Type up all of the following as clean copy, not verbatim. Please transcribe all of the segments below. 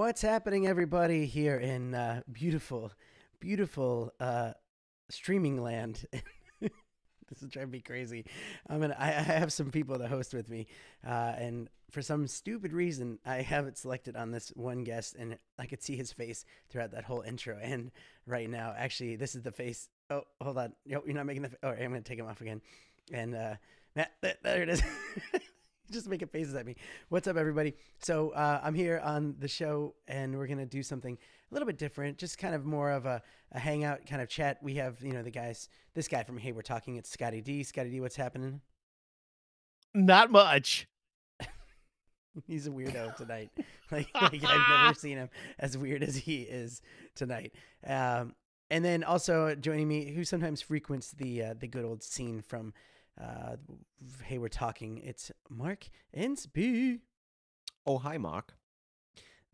What's happening, everybody, here in beautiful streaming land? This is driving me crazy. I have some people to host with me, and for some stupid reason, I have it selected on this one guest, and I could see his face throughout that whole intro. And right now, actually, this is the face. Oh, hold on. You're not making the. Oh, I'm going to take him off again. And Matt, there it is. Just making faces at me. What's up, everybody? So I'm here on the show, and we're gonna do something a little bit different, just kind of more of a hangout kind of chat. We have, the guys. This guy from Hey We're Talking. It's Scotty D. Scotty D, what's happening? Not much. He's a weirdo tonight. like I've never seen him as weird as he is tonight. And then also joining me, who sometimes frequents the good old scene from Hey We're Talking, it's Mark Insby. Oh, hi, Mark.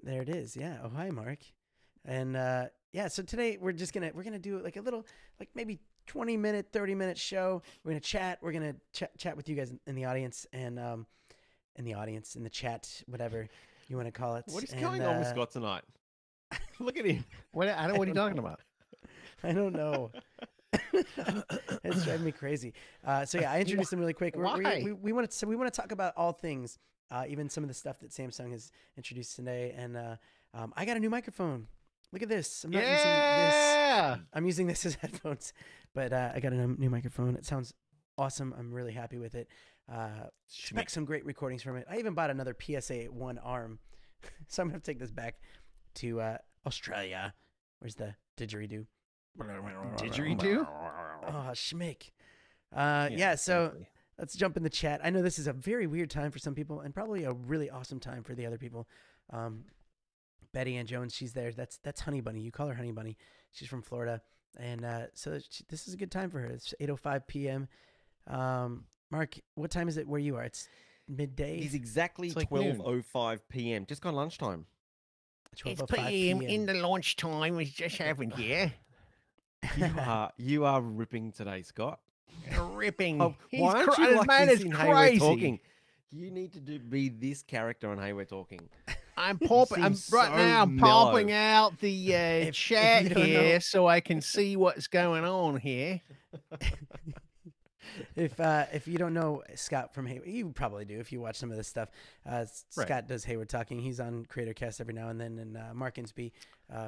There it is. Yeah. Oh, hi, Mark. And yeah, so today we're gonna do like a little, like maybe 20-minute, 30-minute show. We're gonna chat. We're gonna chat with you guys in the audience and in the chat, whatever you want to call it. What is going on with Scott tonight? Look at him. What are you talking about? I don't know. It's driving me crazy. So yeah, I introduced them really quick. Why? We want to talk about all things, even some of the stuff that Samsung has introduced today. And I got a new microphone. Look at this. I'm not using this. I'm using this as headphones, but I got a new microphone. It sounds awesome. I'm really happy with it. Expect some great recordings from it. I even bought another PSA 1 arm, so I'm gonna take this back to Australia. Where's the didgeridoo? Didgeridoo? Oh, schmick. Yeah, so exactly. let's jump in the chat. I know this is a very weird time for some people and probably a really awesome time for the other people. Betty Ann Jones, she's there. That's Honey Bunny. You call her Honey Bunny. She's from Florida. And so this is a good time for her. It's 8:05 p.m. Mark, what time is it where you are? It's midday? It's exactly like 12:05 p.m. Just gone lunchtime. It's 12:05 PM in the lunchtime. It's just happened here. You are ripping today, Scott. Ripping. Oh, He's why aren't you this like man this is in Hey We're crazy. Talking? You need to be this character on Hey We're Talking. I'm popping. I'm seems right so now. I'm mellow. popping out the if chat you don't here know- so I can see what's going on here. If you don't know Scott from Hey, you probably do if you watch some of this stuff. Scott does Hey We're Talking. He's on Creator Cast every now and then, and Mark Insby,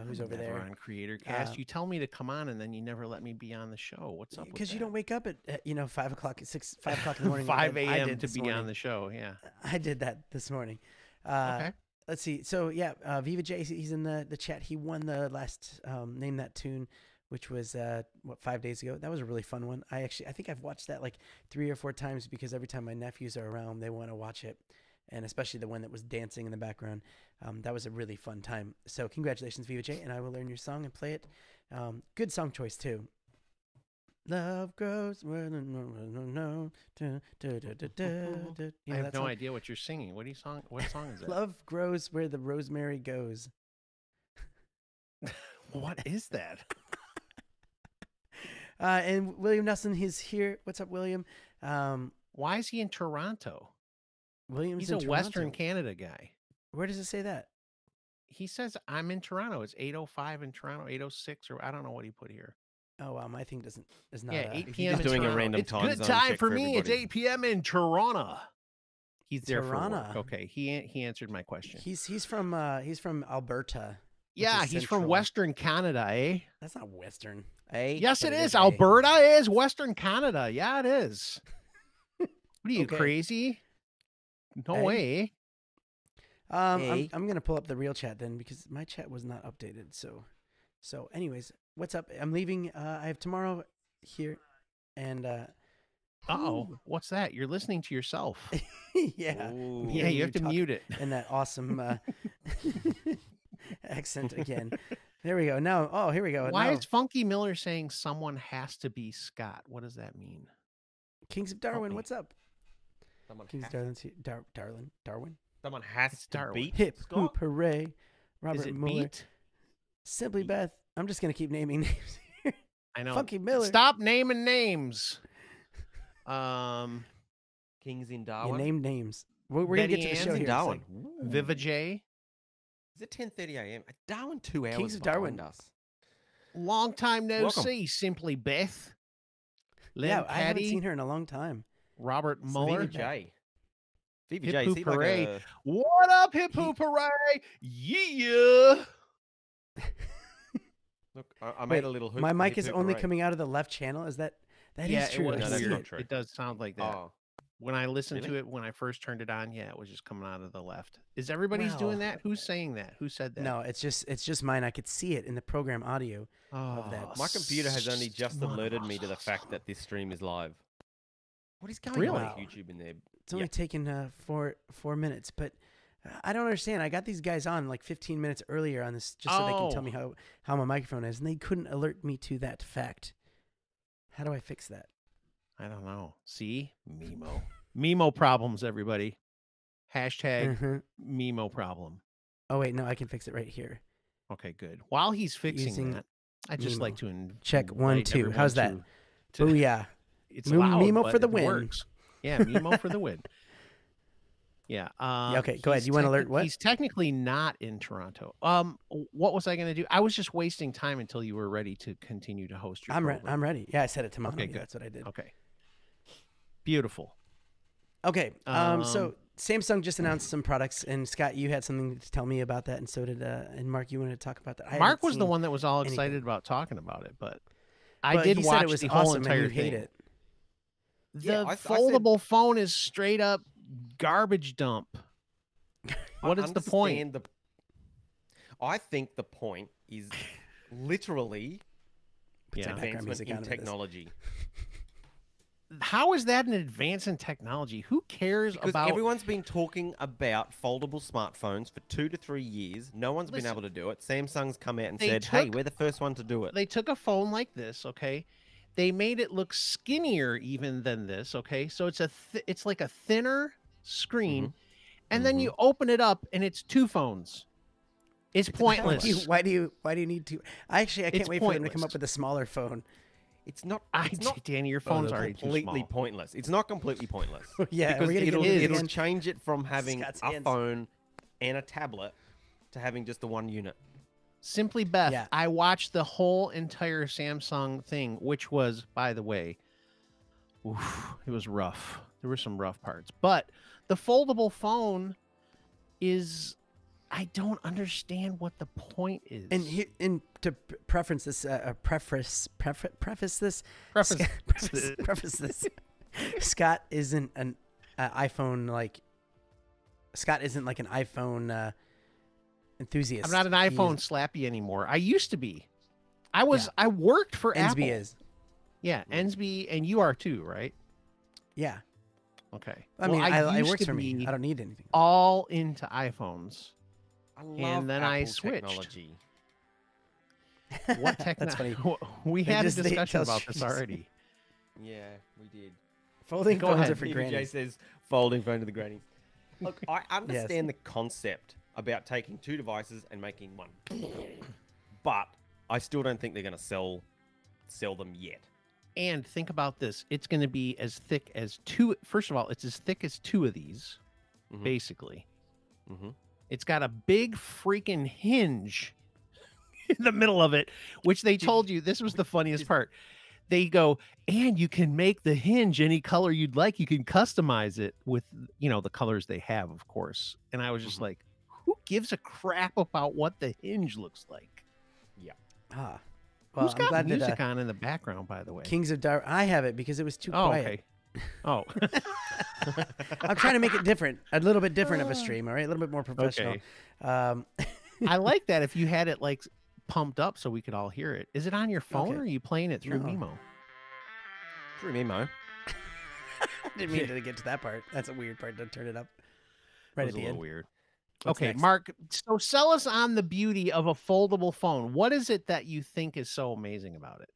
who's over Never there. on Creator Cast. You tell me to come on, and then you never let me be on the show. What's up? Because you with don't wake up at 5 o'clock, 5 o'clock in the morning. 5 like I a.m. did to this be morning. on the show? Yeah. I did that this morning. Okay. Let's see. So yeah, Viva J, he's in the chat. He won the last Name That Tune, which was 5 days ago. That was a really fun one. I think I've watched that like 3 or 4 times because every time my nephews are around, they want to watch it, and especially the one that was dancing in the background. That was a really fun time. So congratulations, Viva J, and I will learn your song and play it. Good song choice too. Love grows where no. I have no idea what you're singing. What song is that? Love grows where the rosemary goes. What is that? And William Nelson, he's here. What's up, William? Why is he in Toronto? William's He's in a Toronto. Western Canada guy. Where does it say that? He says I'm in Toronto. It's 8:05 in Toronto, 8:06, or I don't know what he put here. Oh wow, my thing is not. Yeah, 8 he's p.m. just in doing a Toronto. random it's time good zone time check for for me. It's everybody. 8 p.m. in Toronto. He's there for Toronto. work. Okay, he answered my question. He's from Alberta. which Yeah, is he's from central. Western Canada, eh? That's not Western. Yes, but it it is. is, eh? Alberta is Western Canada. Yeah, it is. What are you, Okay. crazy? No Hey. way. Hey. I'm gonna pull up the real chat then because my chat was not updated. So anyways, what's up? I'm leaving. I have tomorrow here, and Uh-oh. What's that? You're listening to yourself. yeah, Ooh. me Yeah, and you have to talk mute it. in that awesome accent again. There we go. Now, oh, here we go. Why Now, is Funky Miller saying someone has to be Scott? What does that mean? Kings of Darwin? me. What's up? Someone Kings of has, Darwin. someone has to Darwin. beat Hip Scott. hoop hooray! Robert Is it Mueller. beat? Simply Beth. I'm just gonna keep naming names here. I know. Funky Miller. Stop naming names. Kings in You Darwin. named names. We're gonna get to the Betty show Ann's here. in in a Darwin. second. Ooh. Viva J. Is it 10:30 a.m.? Darwin 2 hours Kings of behind Darwin. us. Long time no Welcome. see, Simply Beth. Len Yeah, I haven't Caddy, seen her in a long time. Robert Since Mueller. VVJ. Hip VVJ, is he Hoop like Hooray. a... What up, Hip Hoop Hooray? Yeah. Look, I made Wait, a little hoop. my mic hip is hoop only hooray. coming out of the left channel. Is that Yeah, is true? it I No, was that's see not it. true. It does sound like that. Oh, When I listened to Really? it, when I first turned it on, yeah, it was just coming out of the left. Is everybody's doing Wow. that? Who's saying that? Who said that? No, it's just mine. I could see it in the program audio. of that. my computer has only just alerted me to the fact that this stream is live. What is going Really? on Wow. with YouTube in there? It's only taken 4 minutes, but I don't understand. I got these guys on like 15 minutes earlier on this just so they can tell me how my microphone is, and they couldn't alert me to that fact. How do I fix that? I don't know. See? Mimo. Mimo problems, everybody. Hashtag Mhm. Mimo problem. Oh wait, no, I can fix it right here. Okay, good. While he's fixing Using that, I'd just like Mimo. to Check, 1, invite 2. everyone How's that? to- Oh yeah. It's Mimo loud, for but the it win. works. Yeah, Mimo for the win. Yeah. Okay, go ahead. You want to alert what? He's technically not in Toronto. What was I going to do? I was just wasting time until you were ready to continue to host your program. I'm ready. Yeah, I said it to Mono. Okay, Yeah, good. that's what I did. Okay. Beautiful. Okay. So Samsung just announced some products, and Scott, you had something to tell me about that, and so did and Mark. You wanted to talk about that. I Mark haven't was the seen one that was all anything. excited about talking about it, but But I did he watch said it was the whole awesome, and entire you hate thing. it. The Yeah, I said- foldable phone is straight up garbage dump. What I is the point? understand I think the point is literally Put some background advancement music in out of this. technology. How is that an advance in technology? Who cares Because about everyone's been talking about foldable smartphones for 2 to 3 years. No one's been Listen, able to do it. Samsung's come out and they said, "Hey, took- we're the first one to do it." they took a phone like this, okay? They made it look skinnier even than this, okay? So it's it's like a thinner screen, and then you open it up and it's two phones. It's pointless. Why do you need to? I can't It's wait for them to come pointless. up with a smaller phone. It's not. I, It's not Danny, your phone's already too completely small. pointless. It's not completely pointless. Yeah, because we're gonna it'll, get into it it'll again. change it from having Scott's a hands. phone and a tablet to having just the one unit. Simply Beth, Yeah. I watched the whole entire Samsung thing, which was, by the way, it was rough. There were some rough parts. But the foldable phone is, I don't understand what the point is. And here, and to preface this, preface this, Preface preface this. Scott isn't an iPhone like. Scott isn't like an iPhone enthusiast. I'm not an iPhone slappy anymore. I used to be. I was. I worked for Apple. Ensby is. Yeah, Ensby, and you are too, right? Yeah. Okay. I mean, it used works to for me. be I don't need anything. all into iPhones. I love then I Apple switched. technology. What That's funny. We They had a just- they discussion tell about this you- already. Yeah, we did. Folding Go phones ahead. are for PBJ grannies. says folding phone to the grannies. Look, I understand the concept about taking two devices and making one, but I still don't think they're going to sell them yet. And think about this. It's going to be as thick as two. First of all, it's as thick as two of these, Mhm. basically. Mhm. It's got a big freaking hinge in the middle of it, which they told you. This was the funniest part. They go, and you can make the hinge any color you'd like. You can customize it with, the colors they have, of course. And I was just like, who gives a crap about what the hinge looks like? Ah. Well, Who's I'm got glad music that on in the background, by the way? Kings of Darwin. I have it because it was too Oh, quiet. okay. Oh, I'm trying to make it different, a little bit different of a stream. All right, a little bit more professional. okay. I like that if you had it like pumped up so we could all hear it. Is it on your phone Okay. or are you playing it through No. Mimo? True Mimo. I didn't mean to get to that part. That's a weird part to turn it up right That at was a the little end. weird. What's Okay, next? Mark. So sell us on the beauty of a foldable phone. What is it that you think is so amazing about it?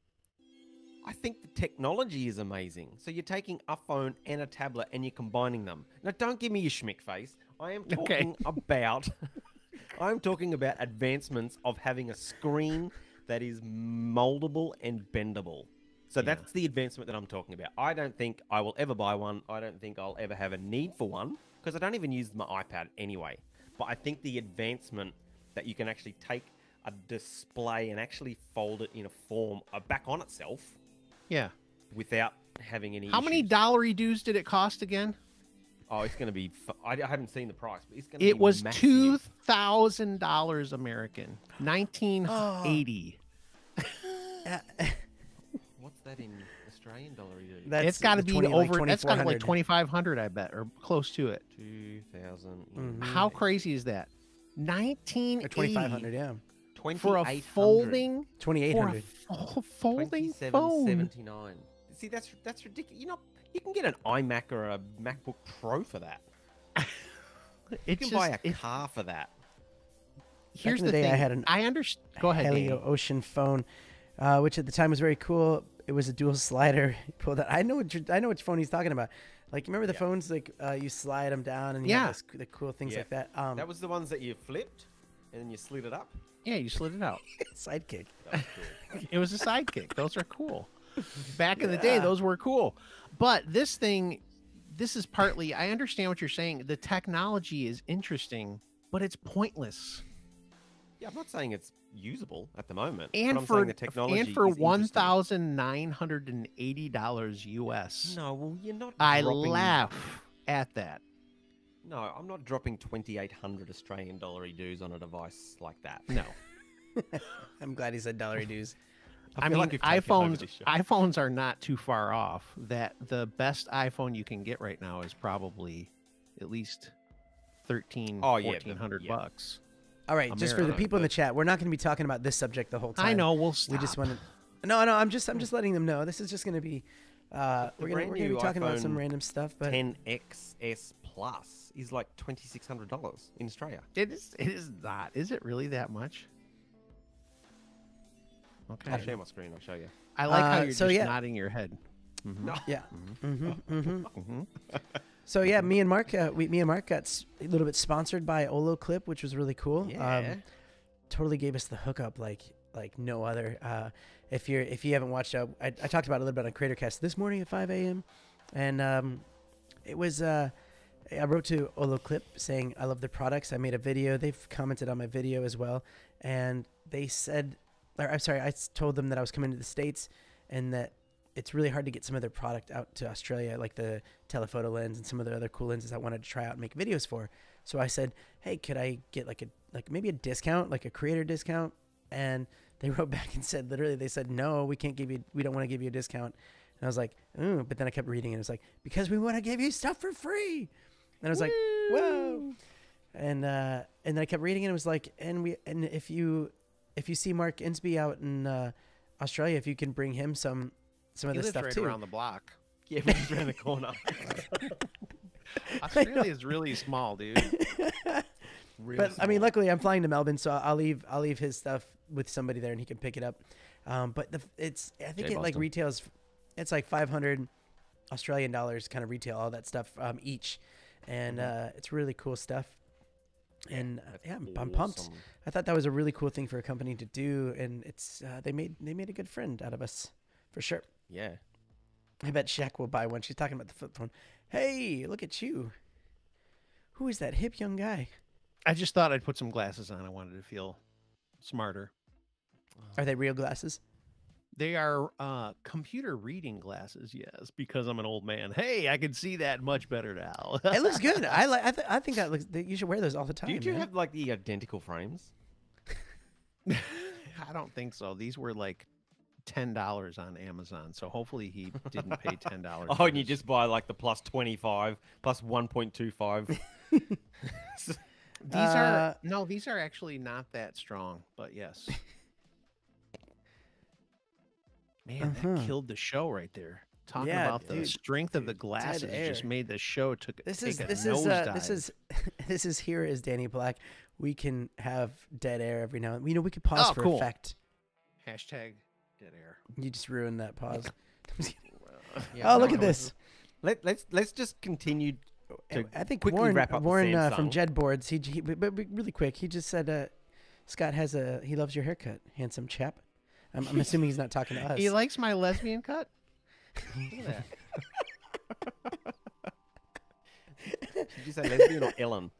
I think the technology is amazing. So you're taking a phone and a tablet and you're combining them. Now, don't give me your schmick face. I am talking about I'm talking about advancements of having a screen that is moldable and bendable. So Yeah. that's the advancement that I'm talking about. I don't think I will ever buy one. I don't think I'll ever have a need for one because I don't even use my iPad anyway. But I think the advancement that you can actually take a display and actually fold it in a form back on itself Yeah. without having any How many issues. dollary dues did it cost again? Oh, it's going to be... I haven't seen the price, but it's going to It be was massive. $2,000 American, 1980. What's that in Australian dollar? That's It's got to the be 20 like over. That's got to like 2,400. 2,500, I bet, or close to it. 2,000. Mhm. How crazy is that? Or 1980 2,500, yeah. for a folding 2,800. folding phone. 27.79. See, that's ridiculous. You can get an iMac or a MacBook Pro for that. You It's can buy just, a car for that. here's in the the day, thing. I had an I understand. Go ahead. Helio Danny. Ocean phone, which at the time was very cool. It was a dual slider. Pulled out. I know which phone he's talking about. Like, remember the phones like you slide them down and you have the cool things Yeah. like that. That was the ones that you flipped and then you slid it up. Yeah, you slid it out. Sidekick. That was cool. It was a sidekick. Those are cool. Back in the day, those were cool. But this is partly, I understand what you're saying. The technology is interesting, but it's pointless. Yeah, I'm not saying it's usable at the moment. And but I'm for saying the technology and for is interesting. $1,980 US. No, well, you're not. I dropping- laugh at that. No, I'm not dropping 2,800 Australian dollar dues on a device like that. No. I'm glad he said dollar dues. I feel mean, like we've taken over iPhones this show. iPhones are not too far off. That the best iPhone you can get right now is probably at least 1,300, Oh, yeah, 1,400 yeah. bucks. All right, just for the America, people in the but- chat, we're not going to be talking about this subject the whole time. I know. We'll We stop. just want to. No, I'm just letting them know. This is just going to be. We're brand gonna be new talking about some iPhone random stuff, but 10XS Plus is like $2,600 in Australia. It is not. Is it really that much? Okay. I'll share my screen. I'll show you. I like how you're so just yeah. nodding your head. No. yeah. Mm-hmm. So yeah, me and Mark got a little bit sponsored by Olo Clip, which was really cool. Yeah. Totally gave us the hookup like no other. If you haven't watched, I talked about it a little bit on CreatorCast this morning at 5 a.m. and it was I wrote to Olo Clip saying I love their products. I made a video. They've commented on my video as well, and they said, I'm sorry, I told them that I was coming to the States and that it's really hard to get some of their product out to Australia, like the telephoto lens and some of the other cool lenses I wanted to try out and make videos for. So I said, hey, could I get maybe a discount, like a creator discount? And they wrote back and said, literally, they said, no, we don't want to give you a discount. And I was like, ooh, but then I kept reading and it was like, because we want to give you stuff for free. And I was like, whoa. And then I kept reading and it was like, and if you see Mark Insby out in Australia, if you can bring him some of He this lives stuff right too. around the block. Yeah, we're just around the corner. Australia is really small, dude. Really But I mean, small. luckily I'm flying to Melbourne, so I'll leave his stuff with somebody there and he can pick it up. But I think Jay it like Boston. retails, it's like 500 Australian dollars kind of retail, all that stuff each, and it's really cool stuff. And That's I'm pumped. awesome. I thought that was a really cool thing for a company to do, and it's they made a good friend out of us, for sure. Yeah. I bet Shaq will buy one. She's talking about the flip phone. Hey, look at you. Who is that hip young guy? I just thought I'd put some glasses on. I wanted to feel smarter. Are they real glasses? They are computer reading glasses, yes, because I'm an old man. Hey, I can see that much better now. It looks good. I think that looks. You should wear those all the time. Did you man. have like the identical frames? I don't think so. These were like $10 on Amazon, so hopefully he didn't pay $10. Oh, and you just buy like the plus 25, plus 1.25. These are actually not that strong, but yes. Man, that killed the show right there. Talking Yeah, about the dude, strength of the glasses just air. made the show take a This is here is Danny Black. We can have dead air every now and then. We could pause Oh, for cool. effect. Hashtag dead air. You just ruined that pause. Yeah, Oh, look no, at this. Let's just continue. To I think quickly Warren wrap up the from Samsung. Jed Boards. But really quick. He just said Scott he loves your haircut, handsome chap. I'm assuming he's not talking to us. He likes my lesbian cut? Look at that. Did you say lesbian or Ellen?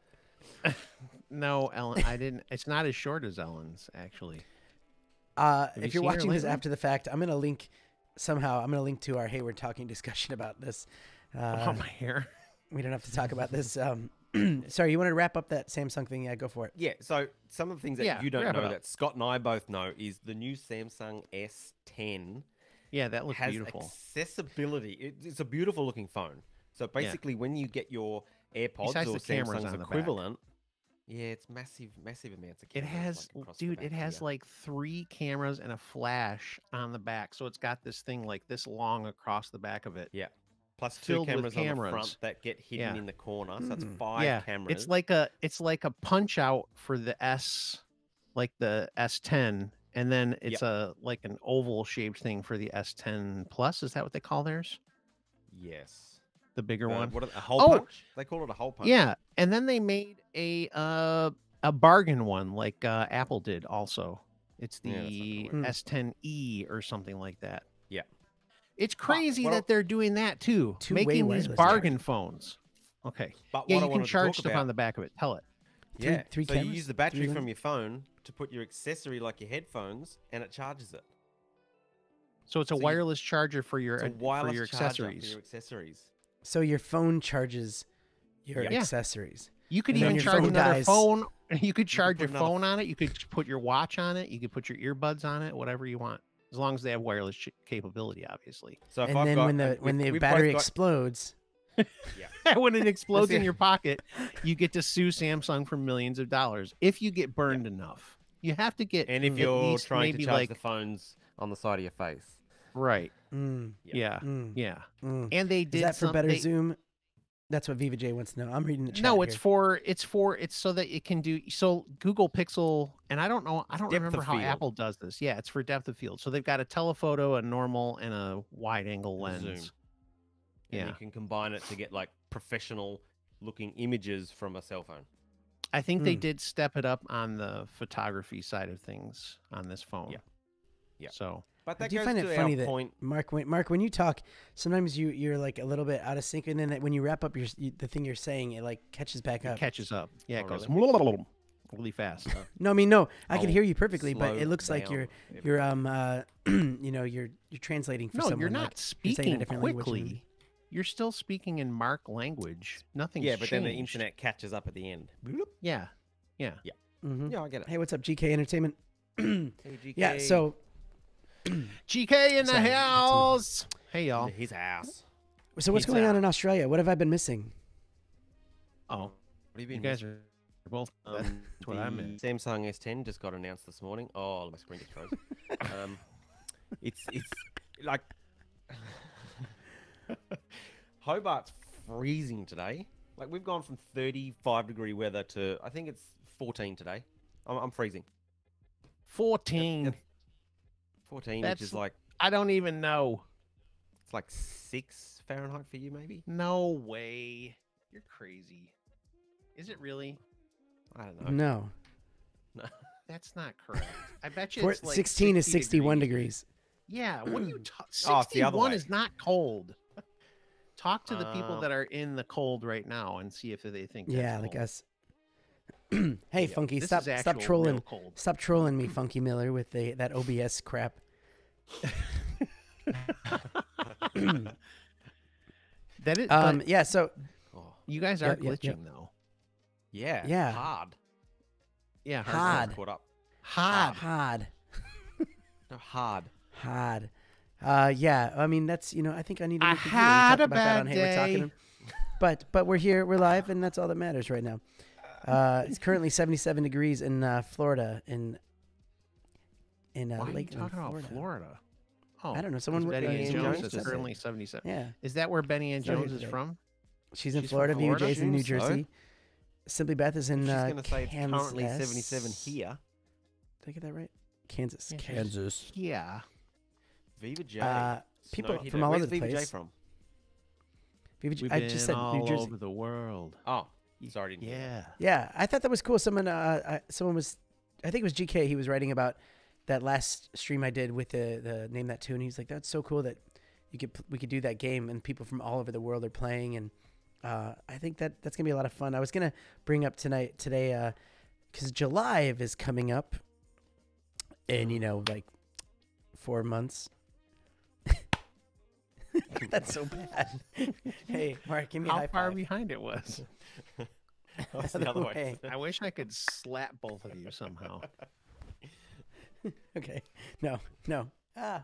No, Ellen. I didn't. It's not as short as Ellen's, actually. you If you're seen her watching this lately? after the fact, I'm gonna link somehow. I'm gonna link to our Hayward talking discussion about this. Oh, my hair. We don't have to talk about this. Sorry, you wanted to wrap up that Samsung thing? Yeah, go for it. Yeah, so some of the things that Yeah, you don't wrap it know up. that Scott and I both know is the new Samsung S10 Yeah, that looks has beautiful. accessibility. It's a beautiful looking phone. So basically, when you get your AirPods Besides or the cameras Samsung's on the back. equivalent, yeah, it's massive amounts of It cameras. has, like, across the dude, back it has here. like 3 cameras and a flash on the back. So it's got this thing like this long across the back of it. Yeah. Plus 2 filled with cameras on the cameras. front that get hidden Yeah. in the corner. So that's Mm. 5 cameras. It's like a punch out for the S, like the S10, and then it's like an oval shaped thing for the S10 Plus. Is that what they call theirs? Yes. The bigger one. What a hole Oh! punch? They call it a hole punch. Yeah, and then they made a bargain one like Apple did also. It's Yeah, that's the not S10e or something like that. Yeah. It's crazy what that el- they're doing that too, Two-way making these wireless bargain phones. Okay. But Yeah, what I you can wanted to charge talk stuff about, on the back of it. Tell it. Yeah. Three so you cameras? use the battery Three from lens? your phone to put your accessory like your headphones, and it charges it. So it's a So you- wireless charger for your It's a for wireless your charger accessories. For your accessories. So your phone charges your Yeah. accessories. You could And then even your charge phone another dies. phone. You could charge put your another phone on it. You could put your watch on it. You could put your earbuds on it. Whatever you want, as long as they have wireless capability, obviously. So if And I've then got, when the we've battery both got, explodes, When it explodes in it. your pocket, you get to sue Samsung for millions of dollars if you get burned enough. You have to get and if at you're least trying to maybe charge like the phones on the side of your face. right, mm, yeah, mm, yeah. mm. And they Is did that for better they- Zoom? That's what Viva J wants to know. I'm reading the chat. No, here. it's so that it can do so Google Pixel, and I don't Depth remember of how field. Apple does this. Yeah, it's for depth of field. So they've got a telephoto, a normal, and a wide angle And lens. zoom. And Yeah. you can combine it to get like professional looking images from a cell phone. I think they Mm. did step it up on the photography side of things on this phone. Yeah. Yeah. So But I that do goes find to it funny our that point. Mark, when you talk, sometimes you're like a little bit out of sync, and then when you wrap up the thing you're saying, it like catches back it up. catches up. Yeah, it Oh, goes really? really fast. No, I mean no, I can Oh, hear you perfectly, but slow it looks like down, you're you're translating for No, someone. you're not like, you're saying a speaking different language quickly. and- You're still speaking in Mark language. Nothing's Yeah, but then the changed. internet catches up at the end. Yeah, yeah. Mhm. Yeah, I get it. Hey, what's up, GK Entertainment? Hey, Yeah, GK. so GK in the Sorry, that's house. Hey y'all. His ass. what's going on in Australia? What have I been missing? Oh, What have you you been guys missing? are both. That's what I meant. Samsung S10 just got announced this morning. Oh, my screen just froze. It's like Hobart's freezing today. Like we've gone from 35-degree weather to I think it's 14 today. I'm freezing. 14. 14, That's- which is like I don't even know. it's like 6 Fahrenheit for you, maybe. No way. You're crazy. Is it really? I don't know. No, That's not correct. I bet you For- it's like 16 is 60 61 degrees. Yeah, what are you talking? Oh, it's the other 61 way. is not cold. Talk to the people Um, that are in the cold right now and see if they think that's Yeah, like cold. us. Hey, Yeah, Funky, this stop is actual stop real trolling. cold. Stop trolling me, Funky Miller, with that OBS crap. That is, but Yeah. So Oh, you guys are Yep, yep, glitching yep. though. yeah. Yeah. Hard. Yeah, Hard. Caught up. hard. No, hard. Hard. Yeah, I mean that's I think I need to. I We had talked a about that on bad Hayward day. Talking. But we're here, we're live, and that's all that matters right now. It's currently 77 degrees in Florida, in Why are you Lakeland, talking about Florida. Florida? Oh, I don't know. Someone Betty Betty Ann Ann Jones Jones is just said currently 77. Yeah, Is that where Benny Ann It's not here Jones is today. from? she's in She's from Florida. View Florida? J's in New Assume so. Jersey. Simply Beth is in She's going to say it's Kansas. currently 77 here. Did I get that right? Kansas. Yeah, she's- Kansas. Yeah. Viva J. People Snowed here from today. all Where's over the Viva J place. from? Viva J- We've I been just said all New Jersey. over the world. Oh, sorry, didn't hear that. Yeah. Yeah, I thought that was cool. Someone was, I think it was GK. He was writing about that last stream I did with the Name That Tune. He's like, that's so cool that we could do that game and people from all over the world are playing. And I think that's gonna be a lot of fun. I was gonna bring up today because July is coming up in, you know, like 4 months. That's so bad. Hey, Mark, give me a How high far five. behind it was. That's the other way. I wish I could slap both of you somehow. Okay. No. Ah.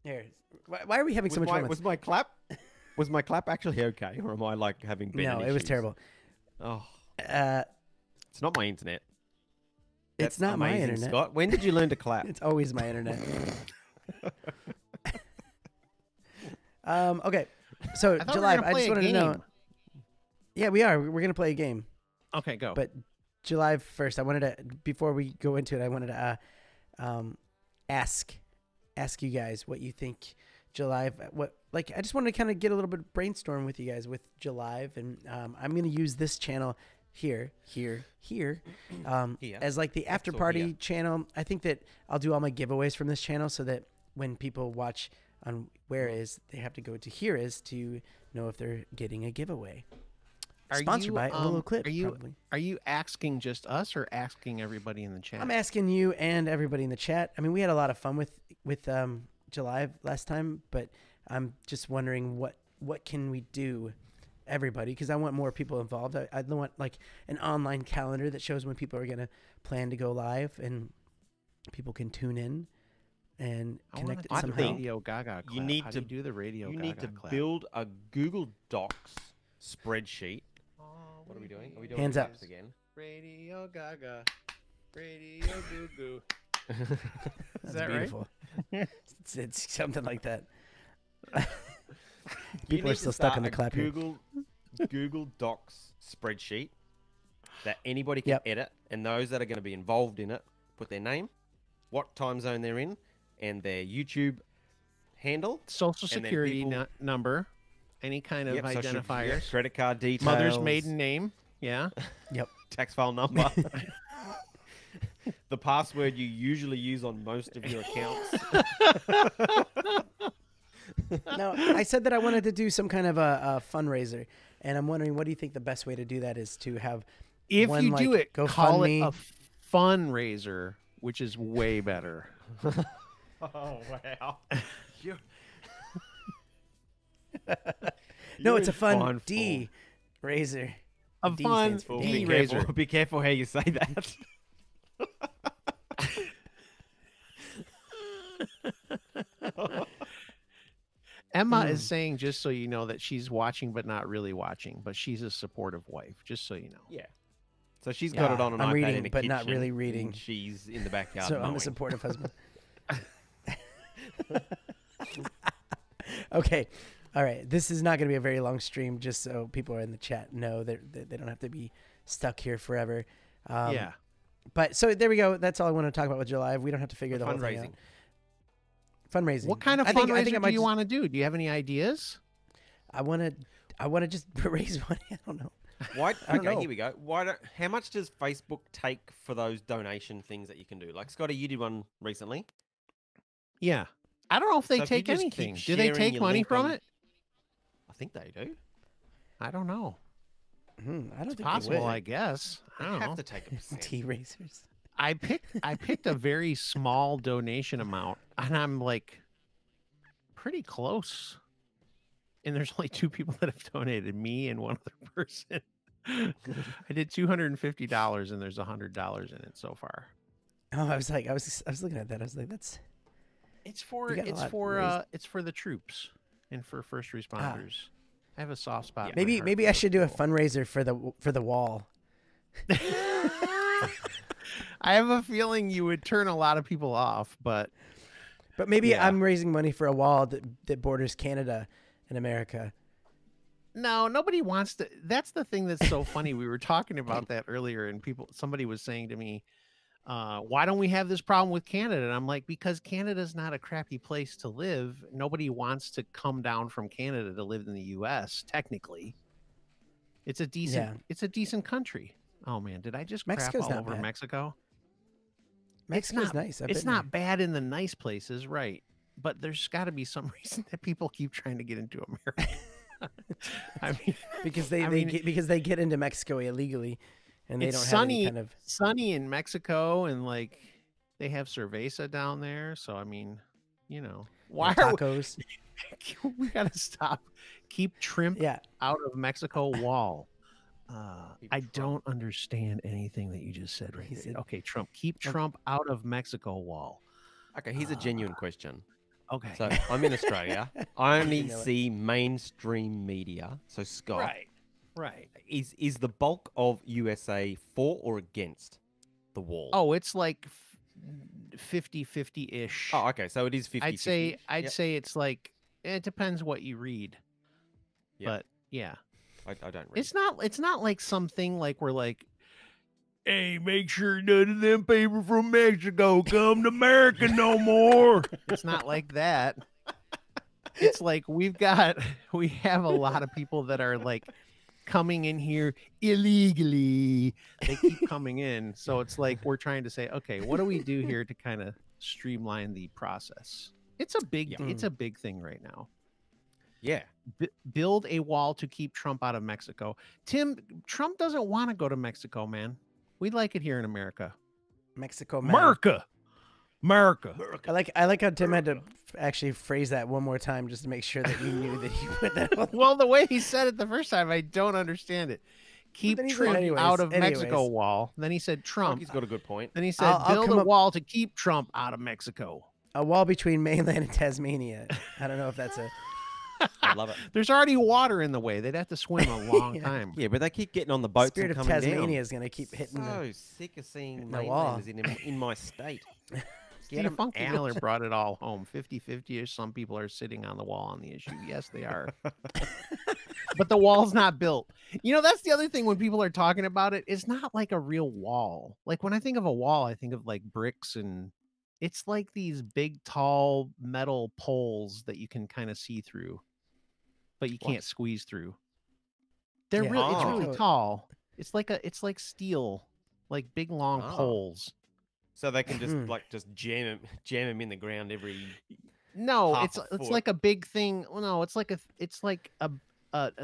Here. Why are we having so much fun? Was my clap? Was my clap actually okay, or am I like having bad No, it was issues? terrible. Oh, It's it's not my internet. That's not my amazing, internet. Scott. When did you learn to clap? It's always my internet. Okay. So I thought we were July, gonna I play just a wanted to know. game. Yeah, we are. We're gonna play a game. Okay, go. But July 1st, I wanted to, before we go into it, I wanted to ask you guys what you think July, I just wanted to kind of get a little bit of brainstorm with you guys with July, and I'm going to use this channel here, as like the after party channel. I think that I'll do all my giveaways from this channel so that when people watch on Where Is, they have to go to Here Is to know if they're getting a giveaway. Sponsored by a little clip. Are you asking just us or asking everybody in the chat? I'm asking you and everybody in the chat. I mean, we had a lot of fun with July last time, but I'm just wondering what can we do, everybody, because I want more people involved. I want like an online calendar that shows when people are gonna plan to go live and people can tune in and connect it somehow. Radio Gaga clap. You need How to do you do the radio. You Gaga need to clap? build a Google Docs spreadsheet. What are we doing? Are we doing Hands up again? Radio Gaga, Radio Goo Goo. That's that beautiful. Right? it's something like that. You People need are still to stuck on the start clap a here. Google Docs spreadsheet that anybody can edit, and those that are going to be involved in it put their name, what time zone they're in, and their YouTube handle, Social security number, any kind of identifiers, credit card details, mother's maiden name, yeah, yep, tax file number, the password you usually use on most of your accounts. Now, I said that I wanted to do some kind of a fundraiser, and I'm wondering, what do you think the best way to do that is? To have if one, you do it, call it GoFundMe. a fundraiser, which is way better. Oh wow! No, it's a fun D razor. A D fun stands for D Dan. razor. Be careful how you say that. Emma is saying, just so you know, that she's watching but not really watching, but she's a supportive wife, just so you know. Yeah. So she's got it on an I'm iPad reading, in the but not kitchen, really reading. and she's in the backyard. So I'm mowing. a supportive husband. Okay. All right. This is not going to be a very long stream, just so people are in the chat know that they don't have to be stuck here forever. Yeah. But so there we go. That's all I want to talk about with July. We don't have to figure the whole thing out. Fundraising. What kind of I think fundraiser I do you want to do? Do you have any ideas? I want to just raise money. I don't know. Why? I don't Okay, know. here we go. How much does Facebook take for those donation things that you can do? Like Scotty, you did one recently. Yeah. I don't know if they So if you take just keep anything. Do they sharing take your money link from on- it? I think they do. I don't know. I don't It's think possible, they would. I guess. I They don't have know. to take a percent. T razors. I picked a very small donation amount, and I'm like pretty close. And there's only 2 people that have donated, me and one other person. I did $250, and there's $100 in it so far. Oh, I was looking at that. I was like, that's. It's for You got a it's lot for raised. it's for the troops and for first responders. I have a soft spot. in my Maybe heart maybe for I those should do a people. fundraiser for the wall. I have a feeling you would turn a lot of people off, but But maybe Yeah. I'm raising money for a wall that borders Canada and America. no, nobody wants to. That's the thing that's so funny. We were talking about that earlier, and somebody was saying to me, why don't we have this problem with Canada? And I'm like, because Canada's not a crappy place to live. Nobody wants to come down from Canada to live in the US, technically. It's a decent country. Oh man, did I just Mexico's crap all not over bad. Mexico? Mexico's not- nice. I've It's been not bad in the nice places, right? But there's got to be some reason that people keep trying to get into America. I mean, there. Because they I mean- get into Mexico illegally, and they It's don't sunny, have any kind of. sunny in Mexico, and like they have cerveza down there. So I mean, you know, why are tacos? we gotta stop? Keep Trump Yeah, out of Mexico wall. Keep I Trump. don't understand anything that you just said right He there. said- Okay, Trump, keep Trump out of Mexico wall. Okay, here's a genuine question. Okay. So I'm in Australia. I only know it. see mainstream media. So Scott, Right. is the bulk of USA for or against the wall? Oh, it's like 50-50-ish. Oh, okay. So it is 50. I'd say it's like it depends what you read. Yep. But yeah. I don't read. It's not like something like we're like, hey, make sure none of them people from Mexico come to America no more. It's not like that. It's like we have a lot of people that are like coming in here illegally. They keep coming in. So it's like we're trying to say, okay, what do we do here to kind of streamline the process? It's a big thing right now. Yeah. Build a wall to keep Trump out of Mexico. Tim, Trump doesn't want to go to Mexico, man. We like it here in America. Mexico, man. America. I like how Tim had to actually phrase that one more time just to make sure that you knew that he put that. Well, the way he said it the first time, I don't understand it. Keep then he said, Trump anyways, out of Mexico anyways. wall. Then he said Trump. He's got a good point. Then he said I'll build come a up- wall to keep Trump out of Mexico. A wall between mainland and Tasmania. I don't know if that's a. I love it. There's already water in the way. They'd have to swim a long Yeah. time. Yeah, but they keep getting on the boats Spirit and of coming Tasmania down. is going to keep hitting So the. sick of seeing the wall. mainlanders in my state. Get Steve 'em Funky out. Miller brought it all home. 50-50-ish. Some people are sitting on the wall on the issue. Yes, they are. But the wall's not built. You know, that's the other thing when people are talking about it. It's not like a real wall. Like when I think of a wall, I think of like bricks, and it's like these big, tall metal poles that you can kind of see through, but you What? can't squeeze through. They're Yeah. really, it's Oh. really tall. It's like steel, like big long Oh. poles. So they can just jam him in the ground every. No, Half it's a foot. like a big thing. Well, no, it's like a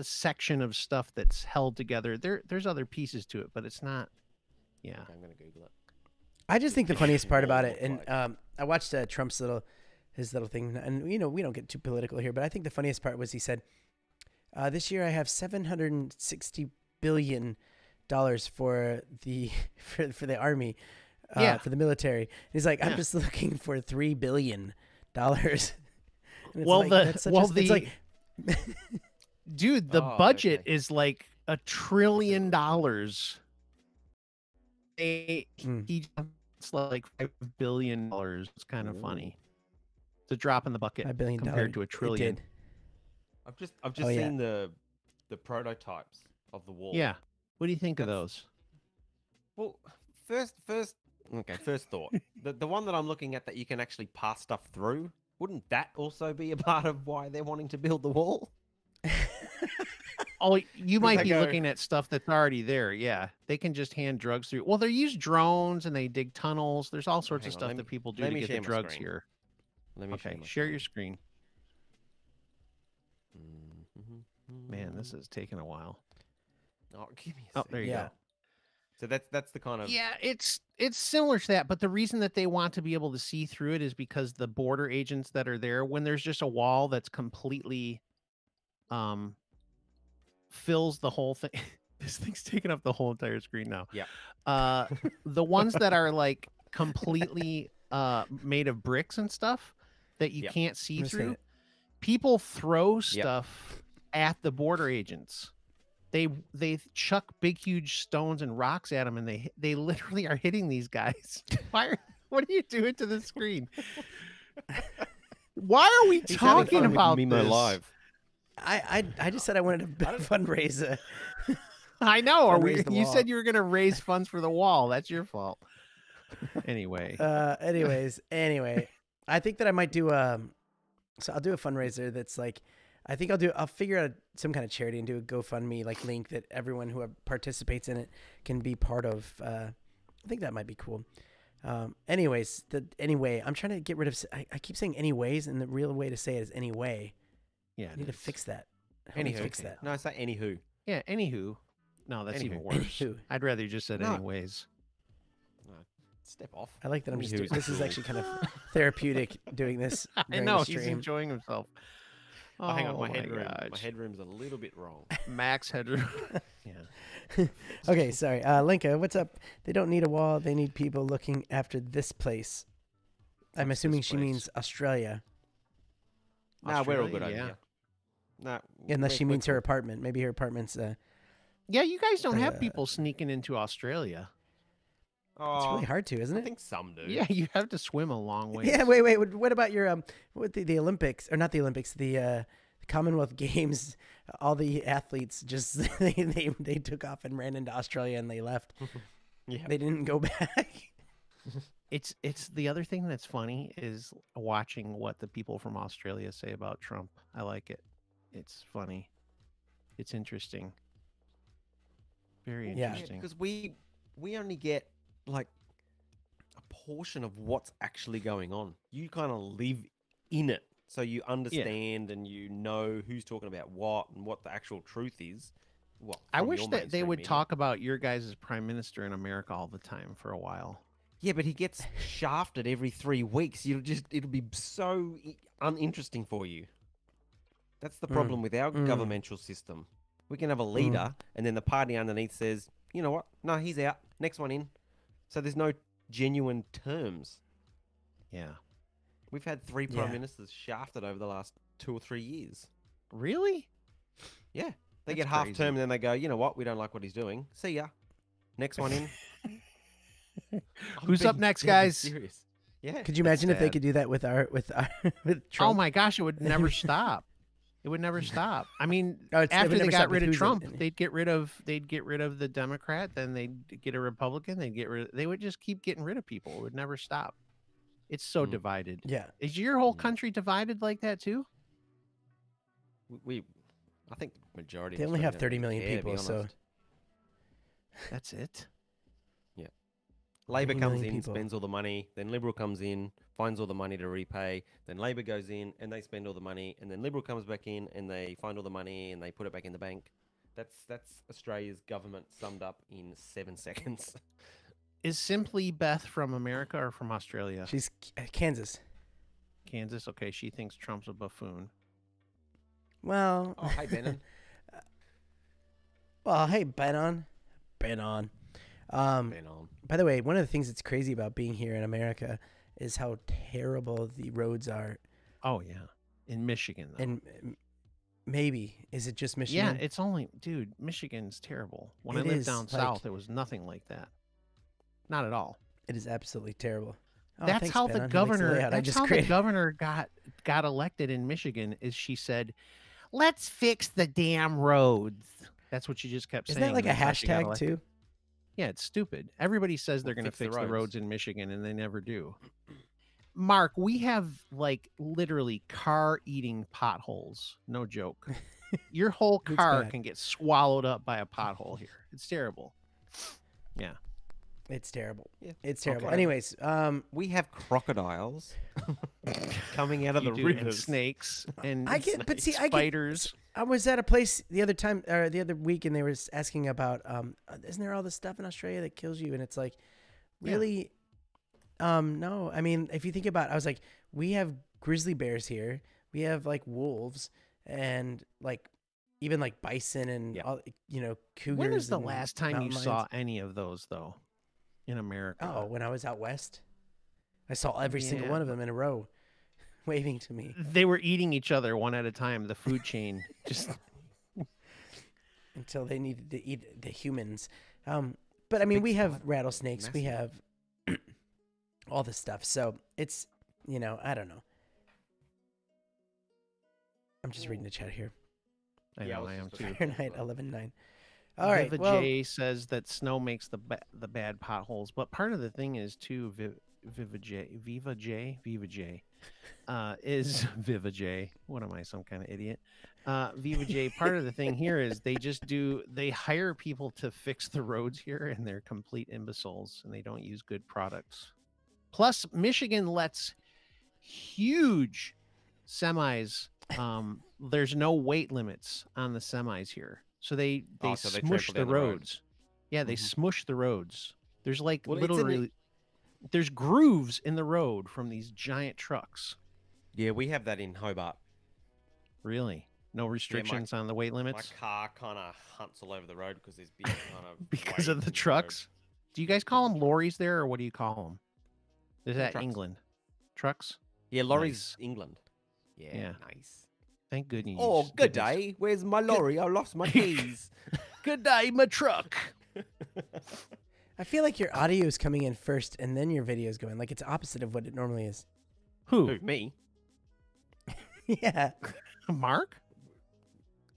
section of stuff that's held together. There's other pieces to it, but it's not. Yeah. I'm gonna Google it. I just think the funniest part about Wall it, and look like? I watched Trump's his little thing, and you know we don't get too political here, but I think the funniest part was he said, "This year I have $760 billion for the for the army, Yeah. for the military." And he's like, "I'm Yeah. just looking for $3 billion." It's Well, like, the- that's such well, a, it's like Dude, the Oh, budget okay. is like $1 trillion. Mm. It's like $5 billion. It's kind of funny. It's a drop in the bucket $5 billion compared to it $1 trillion. did. I've just Oh, yeah. seen the prototypes of the wall. Yeah. What do you think of That's- those? Well, first thought. The one that I'm looking at that you can actually pass stuff through, wouldn't that also be a part of why they're wanting to build the wall? Oh, you might they be go- looking at stuff that's already there. Yeah. They can just hand drugs through. Well, they use drones and they dig tunnels. There's all sorts hang of on, stuff let that me- people do let to me get the share my drugs screen. here. Let me Okay, my share your screen. Mhm. Man, this is taking a while. Oh, give me a Oh, there you Yeah. go. So that's the kind of Yeah, it's similar to that, but the reason that they want to be able to see through it is because the border agents that are there, when there's just a wall that's completely fills the whole thing. This thing's taking up the whole entire screen now. Yeah. The ones that are like completely made of bricks and stuff that you Yep. can't see I'm just through, gonna- people throw stuff at the border agents. They chuck big huge stones and rocks at them, and they literally are hitting these guys. What are you doing to the screen? Why are we having talking fun with about Mimo this? Live. I just said I wanted to fundraise. I know. Fundraise the You wall. said you were going to raise funds for the wall. That's your fault. Anyway, Anyway, I think that I might do so I'll do a fundraiser that's like, I'll figure out some kind of charity and do a GoFundMe like link that everyone who participates in it can be part of. I think that might be cool. Anyway, I'm trying to get rid of. I keep saying anyways, and the real way to say it is anyway. yeah. I need to it is. fix that. Help me Anywho. fix that. No, say anywho. Yeah. Anywho, No, that's even Anywho. worse. Anywho. I'd rather you just said No. anyways. No, step off. I like that I'm just Anywho, doing, it's this is cool. actually kind of therapeutic doing this I during know the he's stream. enjoying himself. Oh, hang on, my my headroom. My gosh. headroom's a little bit wrong. Max headroom. Yeah. Okay, sorry. Linka, what's up? They don't need a wall. They need people looking after this place. I'm What's assuming this she place? means Australia, Nah, we're all good Australia, over yeah. here. Nah, unless she means her cool. apartment. Maybe her apartment's. Yeah, you guys don't have Uh, people sneaking into Australia. Oh, It's really hard to, isn't I it? think some do. Yeah, you have to swim a long way. Yeah. Wait. What about your what the Olympics or not the Olympics? The Commonwealth Games. All the athletes just they took off and ran into Australia and they left. Yeah. They didn't go back. It's the other thing that's funny is watching what the people from Australia say about Trump. I like it. It's funny. It's interesting. Very Yeah. interesting. Because we only get like a portion of what's actually going on. You kind of live in it, so you understand and you know who's talking about what and what the actual truth is. Well, I from wish your that they mainstream would media. talk about your guys' prime minister in America all the time for a while. Yeah, but he gets shafted every 3 weeks. It'll be so uninteresting for you. That's the problem with our governmental system. We can have a leader, and then the party underneath says, you know what? No, he's out. Next one in. So there's no genuine terms. Yeah. We've had 3 prime Yeah. ministers shafted over the last 2 or 3 years. Really? Yeah. They That's get half crazy. term, and then they go, you know what? We don't like what he's doing. See ya. Next one in. I'm Who's up being next, deadly guys? Serious. Yeah. Could you imagine if they sad. could do that with with Oh Trump? my gosh, it would never stop. It would never stop. I mean, Oh, it after would they never got stop with rid of who's in Trump, it. they'd get rid of the Democrat, then they'd get a Republican, they would just keep getting rid of people. It would never stop. It's so divided. Yeah. Is your whole country divided like that too? I think the majority. They of only have Australians 30 don't million care, to be people, so honest. That's it. Labor 30 comes million in, people. spends all the money, then Liberal comes in, finds all the money to repay, then Labor goes in and they spend all the money, and then Liberal comes back in and they find all the money and they put it back in the bank. That's Australia's government summed up in 7 seconds. Is Simply Beth from America or from Australia? She's Kansas. Kansas. Okay, she thinks Trump's a buffoon. Well, Oh, hey, Benon. well, hey, Ben on. Benon. By the way, one of the things that's crazy about being here in America is how terrible the roads are. Oh yeah, in Michigan though. And maybe is it just yeah, Michigan? it's only dude. Michigan's terrible. When It I lived is, down like- south, it was nothing like that. Not at all. It is absolutely terrible. Oh, That's thanks, how Ben the on. He likes governor. layout I That's just how the created. governor got elected in Michigan. Is she said, "Let's fix the damn roads." That's what she just kept Isn't saying. that like a That's how she got hashtag elected. too? Yeah, it's stupid. Everybody says they're We'll going to fix the fix the roads. roads in Michigan, and they never do. Mark, we have like literally car-eating potholes. No joke. Your whole It's car bad. can get swallowed up by a pothole here. It's terrible. Yeah. It's terrible. Yeah. It's terrible. Okay. Anyways, We have crocodiles coming out of You the do, and rivers. snakes and I get, but see, I get, spiders. I was at a place the other time, or the other week, and they were asking about, isn't there all this stuff in Australia that kills you? And it's like, Yeah. really, no. I mean, if you think about, it, I was like, we have grizzly bears here, we have like wolves, and like even like bison and Yeah. all, cougars. When was the and last time you mountain saw lions. any of those though in America? Oh, when I was out west, I saw every single Yeah. one of them in a row, waving to me They were eating each other one at a time. The food chain just until they needed to eat the humans. But I mean, big we have spider. rattlesnakes, we Massive. have all this stuff. So it's, I don't know. I'm just reading the chat here. I Yeah, I know was I am just too. looking. Fahrenheit 11.9. All right. Viva Well, J says that snow makes the bad potholes, but part of the thing is too. Viva J is Viva J. What am I, some kind of idiot? Viva J. Part of the thing here is they hire people to fix the roads here, and they're complete imbeciles, and they don't use good products. Plus, Michigan lets huge semis. There's no weight limits on the semis here. So they so they smush trample the down the road. roads. Yeah, they Mhm. smush the roads. There's like Well, it's in the- literally there's grooves in the road from these giant trucks. Yeah, we have that in Hobart. Really? No restrictions on the weight My limits car kind of hunts all over the road because there's big kind of because waves of the in trucks. Do you guys call them lorries there, or what do you call them? Is that Trucks. England? Trucks? Yeah, lorries, England. Yeah, Yeah. nice. Thank goodness. Oh, good day. Where's my lorry? I lost my keys. Good day, my truck. I feel like your audio is coming in first and then your video is going. Like it's opposite of what it normally is. Who? Me? Yeah. Mark?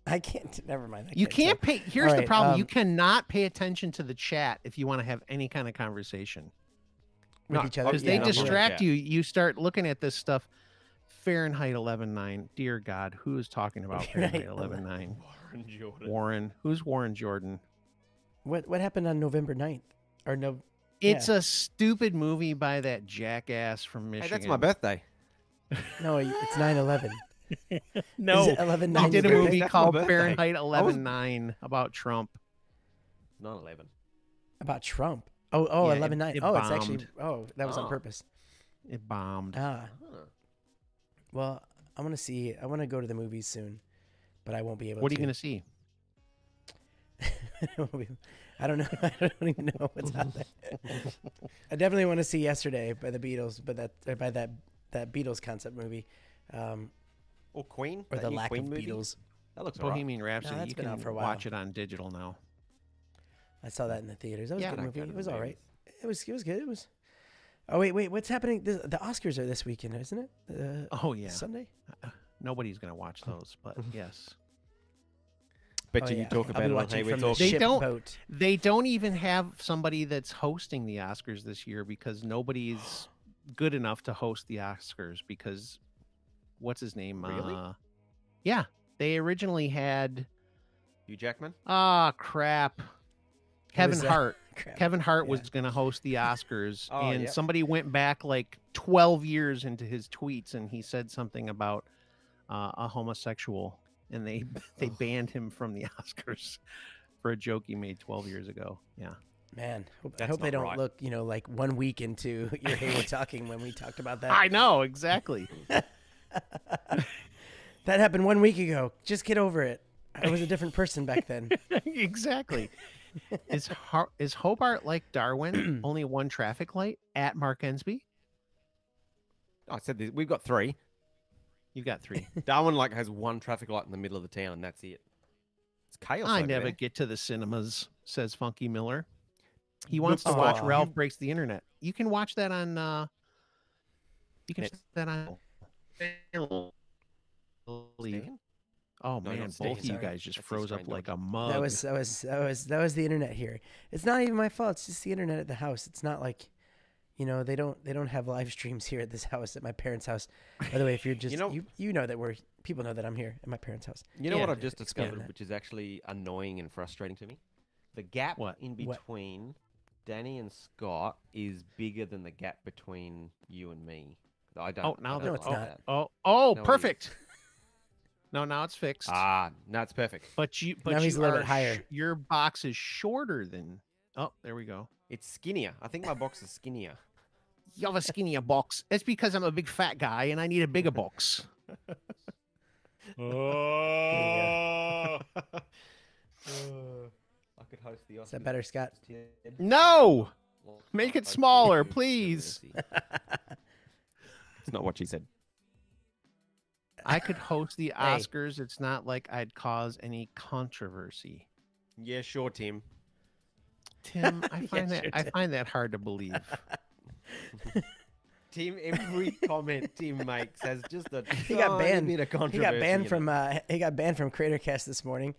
I can't. Never mind. You can't pay. Here's All the right, problem. You cannot pay attention to the chat if you want to have any kind of conversation. with No, each other. Because Yeah, they I'm not distract like you. You start looking at this stuff. Fahrenheit 11.9. Dear God, who is talking about Fahrenheit Fahrenheit 11.9? Warren Jordan. Warren. Who's Warren Jordan? What happened on November 9th? Or no? It's a stupid movie by that jackass from Hey, Michigan. that's my birthday. No, it's 9/11. No, Is it 11 he did a birthday? movie That's my called birthday. Fahrenheit 11.9 about Trump. 9/11. About Trump. Oh, Yeah, 11/9. it Oh, it's actually. bombed. Oh, that was on Oh. purpose. It bombed. Ah, Huh. well, I want to see. I want to go to the movies soon, but I won't be able. What are you to. going to see? I don't know. I don't even know what's out there. I definitely want to see Yesterday by the Beatles, but by that Beatles concept movie, Or Queen? or That the new lack Queen of movie? Beatles. That looks alright. Bohemian Rhapsody. that's You been can out for a while. watch it on digital now. I saw that in the theaters. That was Yeah, a good I movie. go to It the was all right. movies. It was good. It was. Oh wait, what's happening? The Oscars are this weekend, isn't it? Oh, yeah. Sunday. Nobody's going to watch those, but yes. Bet Oh, you yeah. talk I'll about be it on watching Hey We're from the Talking. They ship don't- boat. They don't even have somebody that's hosting the Oscars this year because nobody's good enough to host the Oscars because what's his name? Really? Yeah. They originally had Hugh Jackman? crap. Kevin was, Hart. Crap. Kevin Hart Yeah. was going to host the Oscars, Oh, and yep. somebody went back like 12 years into his tweets, and he said something about a homosexual, and they banned him from the Oscars for a joke he made 12 years ago. Yeah. Man, I That's hope they not don't right. look, like 1 week into your Hey We're Talking when we talked about that. I know, exactly. That happened 1 week ago. Just get over it. I was a different person back then. Exactly. Is Hobart like Darwin? Only one traffic light at Mark Ensby? Oh, I said this. We've got 3. You've got 3. Darwin has one traffic light in the middle of the town, and that's it. It's chaos. I over never there. get to the cinemas, says Funky Miller. He wants to Aw. watch Ralph Breaks the Internet. You can watch that on you can Net- watch that on Stan? Oh No, man, not both Stan, of you sorry. guys just That's his froze up granddaughter. like a mug. That was the internet here. It's not even my fault. It's just the internet at the house. It's not like, they don't have live streams here at this house at my parents' house. By the way, if you're just you know that people know that I'm here at my parents' house. You know Yeah. what I've just Expand discovered, that. which is actually annoying and frustrating to me? The gap What? in What? between Danny and Scott is bigger than the gap between you and me. I don't. Oh, now I they're don't it's like not. that. oh, No, it is. perfect. No, now it's fixed. Ah, no, it's perfect. But Now he's a little are bit higher. your box is shorter than. Oh, there we go. It's skinnier. I think my box is skinnier. You have a skinnier box. It's because I'm a big fat guy and I need a bigger box. Oh. I could host the Oscars. Is that better, Scott? No, make it smaller, please. It's not what she said. I could host the Oscars. It's not like I'd cause any controversy. Yeah, sure, Tim. Tim, I find Yes, that sure, I Tim. find that hard to believe. Tim, every comment Tim makes has just a He got tiny banned. bit of He controversy. got banned in it. from he got banned from CreatorCast this morning.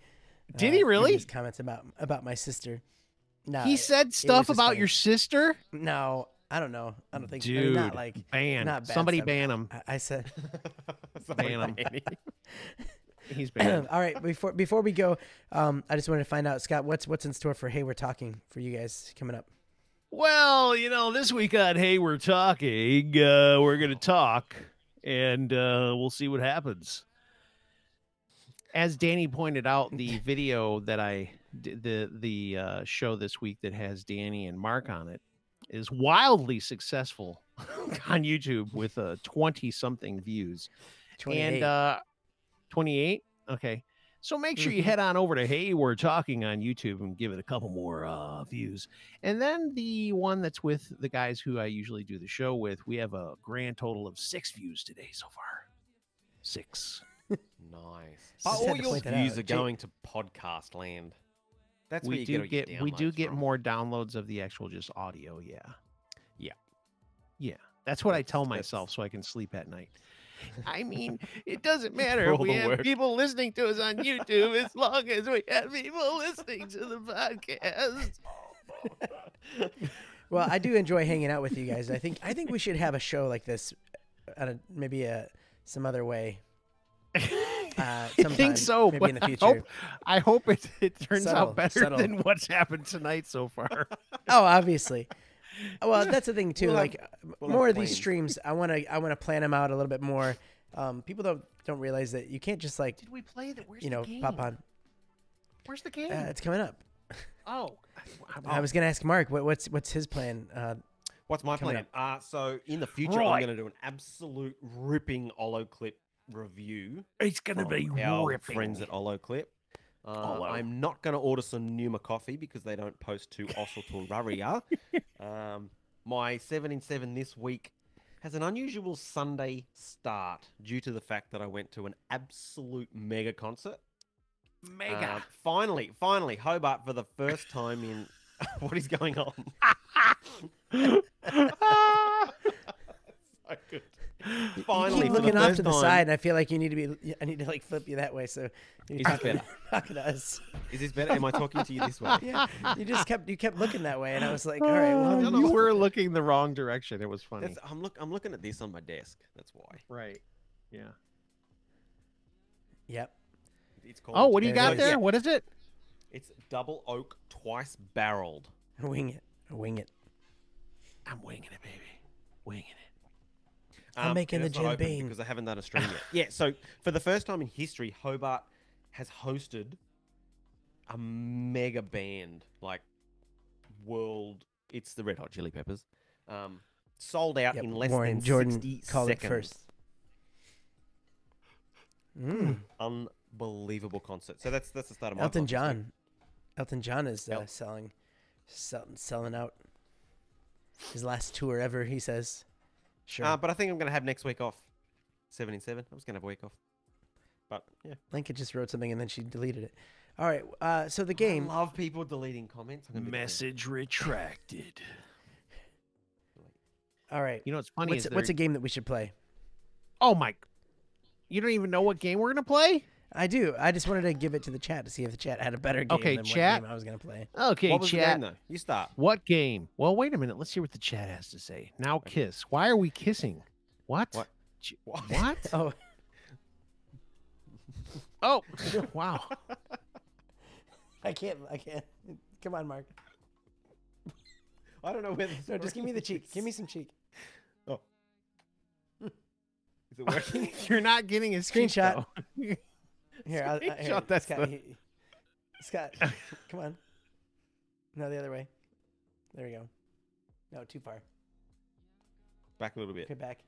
Did he for really? his comments about my sister. No, He said stuff just about funny. your sister. No, I don't know. I don't think. I mean, Dude, not like ban. not bad Somebody stuff. ban him. I said. Somebody Ban him. ban him. He's banned. All right, before we go, I just wanted to find out, Scott, what's in store for Hey We're Talking for you guys coming up? Well, this week on Hey We're Talking, we're going to talk, and we'll see what happens. as Danny pointed out, the video that I did, the show this week that has Danny and Mark on it, is wildly successful on YouTube with 20-something views. 28. And 28. Okay. So make sure you head on over to Hey We're Talking on YouTube and give it a couple more views. And then the one that's with the guys who I usually do the show with, we have a grand total of 6 views today so far. 6. Nice. Just All had to your point that views out. are going to podcast land. That's where We you do get get more downloads of the actual just audio. Yeah. Yeah. Yeah. That's what I tell That's- myself so I can sleep at night. I mean, it doesn't matter For if all we the have work. people listening to us on YouTube as long as we have people listening to the podcast. Well, I do enjoy hanging out with you guys. I think we should have a show like this, maybe some other way. I Sometime, think so, maybe but in the future. I hope it turns Subtle, out better subtle. than what's happened tonight so far. Oh, obviously. Well, that's the thing too. We'll like we'll more have of these plans. streams, I want to plan them out a little bit more. People don't realize that you can't just like Did we play that? Where's you know the game? pop on. Where's the game? It's coming up. Oh, I was gonna ask Mark what's his plan. What's my Coming plan? So in the future, Right. I'm going to do an absolute ripping Oloclip review. it's gonna from be our ripping. friends at Oloclip. Olo. I'm not going to order some Numa coffee because they don't post to Osseltoraria. My 7 in 7 this week has an unusual Sunday start due to the fact that I went to an absolute mega concert. Mega. Finally, Hobart for the first time in... What is going on? So good. you Finally, keep for the looking off first to the time- side, and I feel like I need to like flip you that way. So you're Is this talking, better? talking to us. Is this better? Am I talking to you this way? Yeah, you kept looking that way, and I was like, all right, well, you were looking the wrong direction. It was funny. That's, I'm looking at this on my desk. That's why. Right. Yeah. yep. It's called. Oh, what do you There it got is. there? Yeah, What is it? it's double oak, twice barreled. Wing it. I'm winging it, baby. Winging it. I'm making and the it's not Jim open Beam. because I haven't done a stream yet. Yeah, so for the first time in history, Hobart has hosted a mega band, like world. It's the Red Hot Chili Peppers. Sold out Yep, in less Warren than Jordan 60 called seconds. it first. Mm. Unbelievable concert. So that's the start of my Elton podcast. John. Elton John is Yep. selling out his last tour ever. He says, "Sure." But I think I'm going to have next week off. 7 in 7. I was going to have a week off. But yeah. Lincoln just wrote something and then she deleted it. All right. So the game. I love people deleting comments. I'm gonna be Message retracted. All right. You know what's funny What's a game that we should play? Oh my! You don't even know what game we're gonna play? I do. I just wanted to give it to the chat to see if the chat had a better game Okay, than chat. what game I was gonna play. Okay, What was the chat. game, though? You start. What game? Well, wait a minute. Let's hear what the chat has to say. Now kiss. Why are we kissing? What? What? What? Oh, Oh, wow. I can't. Come on, Mark. I don't know where this No, just give me the cheek. Give me some cheek. Oh. Is it working? You're not getting a Screenshot. cheek, Here, Screenshot, that's Scott, the- Scott, come on. No, the other way. There we go. No, too far. Back a little bit. Okay, back.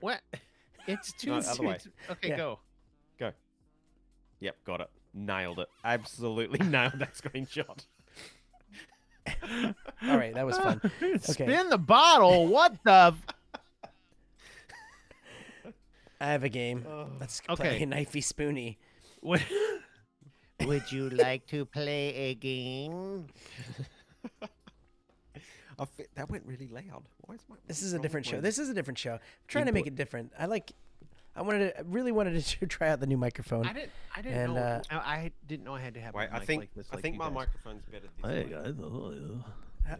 What? It's too. No, other way. Okay, Yeah. go. Yep, got it. Nailed it. Absolutely nailed that screenshot. All right, that was fun. Spin the bottle. What the? I have a game. Let's play Okay. Knifey Spoony. What? Would you like to play a game? That went really loud. Why is my? This is a different show. This is a different show. I'm trying to make it different. I really wanted to try out the new microphone. I didn't And, know. I didn't know I had to have. Wait, a I mic think like this, I like think you my guys. microphone's better this way.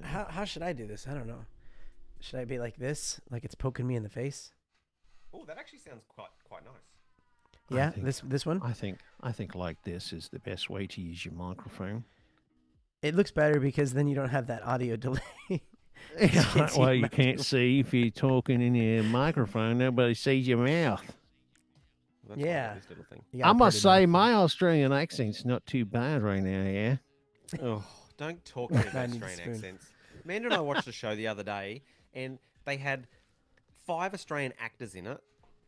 How should I do this? I don't know. Should I be like this, like it's poking me in the face? Oh, that actually sounds quite nice. Yeah, think- this one. I think like this is the best way to use your microphone. It looks better because then you don't have that audio delay. can't see well, your you mouth. can't see if you're talking in your microphone. Nobody sees your mouth. That's why I Yeah. got this little thing. You I gotta must put it say, in. my Australian accent's not too bad right now. Yeah. Oh, don't talk to me I about need a Australian spoon. accents. Amanda and I watched the show the other day, and they had 5 Australian actors in it,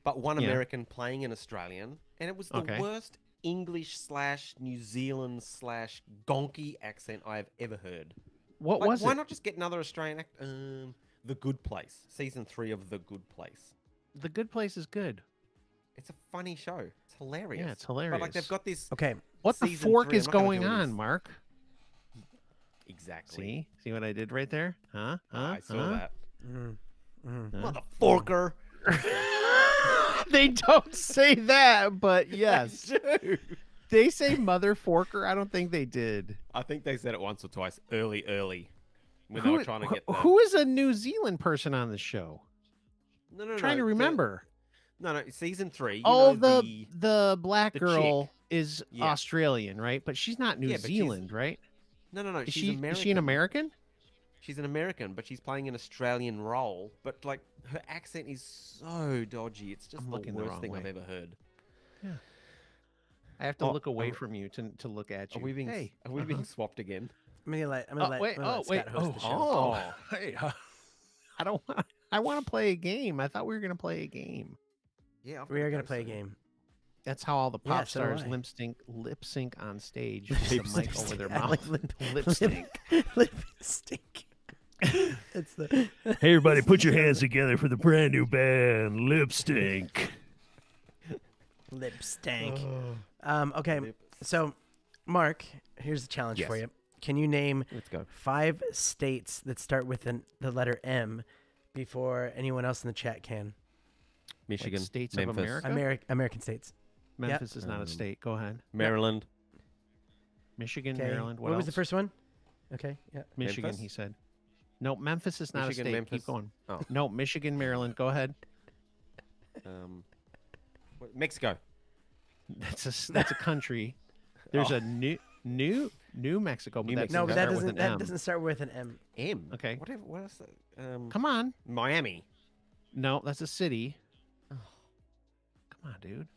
but one Yeah. American playing an Australian, and it was the Okay. worst English / New Zealand / Gonky accent I have ever heard. What Like, was why it? not just get another Australian act? The Good Place, season 3 of The Good Place. The Good Place is good. It's a funny show. It's hilarious. Yeah, it's But like hilarious. they've got this Okay. What the season fork 3, is I'm not gonna going do on, this. Mark? Exactly. See what I did right there? Huh? I saw that. Mm. Mm. Huh? Motherfucker. They don't say that, but yes, Dude. they say mother forker. I don't think they did. I think they said it once or twice early when they were trying to get the... who is a New Zealand person on the show? No, Trying to remember. No, season 3. You Oh, know, the black the girl chick. is Yeah. Australian, right? But she's not New Yeah, but she's- Zealand, right? No, Is she's she American. is she an American? She's an American, but she's playing an Australian role. But like her accent is so dodgy. It's just I'm the looking the worst wrong thing I've way. ever heard. I have to Oh, look away are- from you to look at Are you. we being Hey, are we being swapped again? I'm gonna let. I'm gonna let. wait, I'm gonna let Scott host the show. oh, hey, I don't want. I want to play a game. I thought we were gonna play a game. Yeah, I've We gotta are gonna go play a soon. game. That's how all the Yeah, pop so do stars I. lip sync on stage with the mic over their I mouth. like Lip sync. Lip stink. It's the. Hey, everybody, put your hands together for the brand new band, Lip Stink. Lip stank. Oh, Okay, lip. so Mark, here's the challenge for Yes. you. Can you name Let's go. 5 states that start with the letter M before anyone else in the chat can? Michigan, states of Memphis, America? American states. Memphis is not a Um, state. Go ahead. Maryland. Michigan, Okay. Maryland. What was the else? first one? Okay. Yeah. Michigan, Memphis? he said. No, Memphis is not Michigan, a state. Memphis. Keep going. Oh. No, Michigan, Maryland. Go ahead. Mexico. That's a country. There's Oh. a New Mexico, but New that's No, Mexico. but start that with doesn't. an That M. doesn't start with an M. M. Okay. Whatever. What else? Come on. Miami. No, that's a city. Oh. Come on, dude.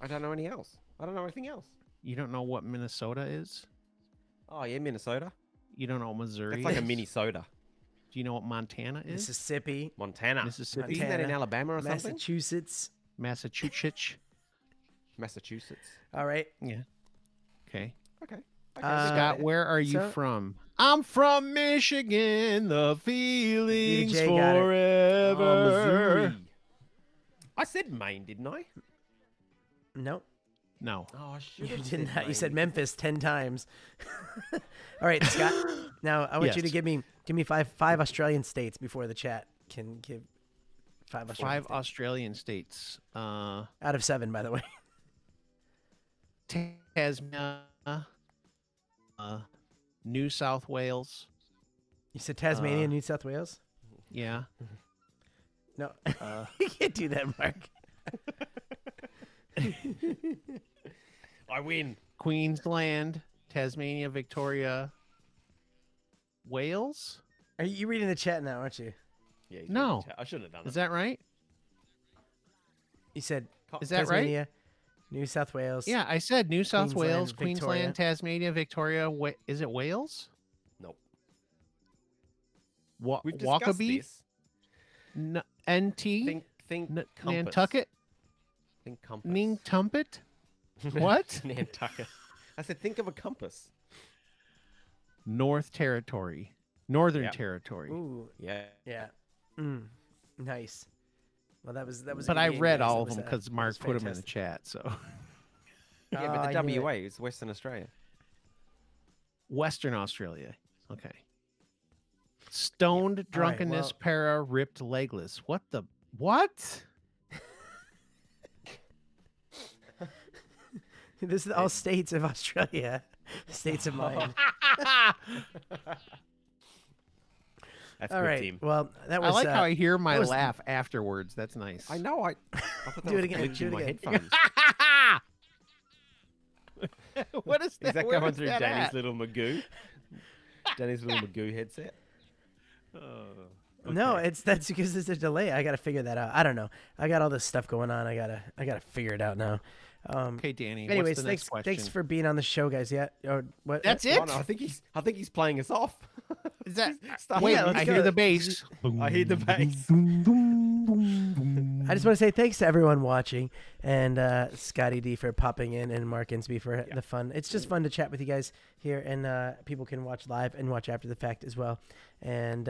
I don't know any else. I don't know anything else. You don't know what Minnesota is? Oh yeah, Minnesota. You don't know what Missouri That's like a is? mini soda. Do you know what Montana is? Mississippi, Montana. Mississippi? Isn't that in Montana, Alabama or something? Massachusetts. Massachusetts. Massachusetts. All right. Yeah. Okay. Okay. Scott, where are you so- from? I'm from Michigan. The feelings J got it. forever. I said Maine, didn't I? Nope. No. Oh, I should You have did said not. You said Maine. Memphis 10 times. All right, Scott. Now I want you to Yes. give me five Australian states before the chat can give 5 Australian 5 states. Australian states. Out of 7, by the way. Tasmania. New South Wales. You said Tasmania, Uh, New South Wales. Yeah. No, Uh, you can't do that, Mark. I win. Queensland, Tasmania, Victoria, Wales. Are you reading the chat now? Aren't you? Yeah, you No. did. I should have done Is it. that right? You said Is that right? Tasmania, New South Wales. Yeah, I said New South Wales, Queensland, Victoria. Queensland, Tasmania, Victoria. Is it Wales? Nope. Wa- We've discussed Wallaby, this. NT, Think N- compass. Nantucket, Think compass. Nintumpet. What? Nantucket. I said think of a compass. North Territory, Northern Yep. Territory. Ooh, Yeah. yeah. Nice. Well, that was. But I NBA, read guys. all That of was, them that because Mark was put them in the fantastic. chat. So Yeah, but I the knew it. WA is Western Australia. Western Australia. Okay. Stoned, drunkenness, well- para, ripped, legless. What the? What? This is all states of Australia. States of mind. That's All good, right. Tim. Well, that I was. like how I hear my was- laugh afterwards. That's nice. I know. I thought that Do it was again, glitch do in it my again. headphones. What is that? Is that Where going is through that Danny's at? little Magoo? Danny's little Magoo headset. No, Okay. that's because there's a delay. I gotta figure that out. I don't know. I got all this stuff going on. I gotta figure it out now. Okay, Danny. Anyways, what's the next question? thanks for being on the show, guys. Yeah. Or what? That's Oh, it. no, I think he's playing us off. Is that? Start- Wait, Yeah, let's I go. hear the bass. I hear the bass. I just want to say thanks to everyone watching, and Scotty D for popping in, and Mark Insby for the fun. It's just fun to chat with you guys here, and people can watch live and watch after the fact as well. And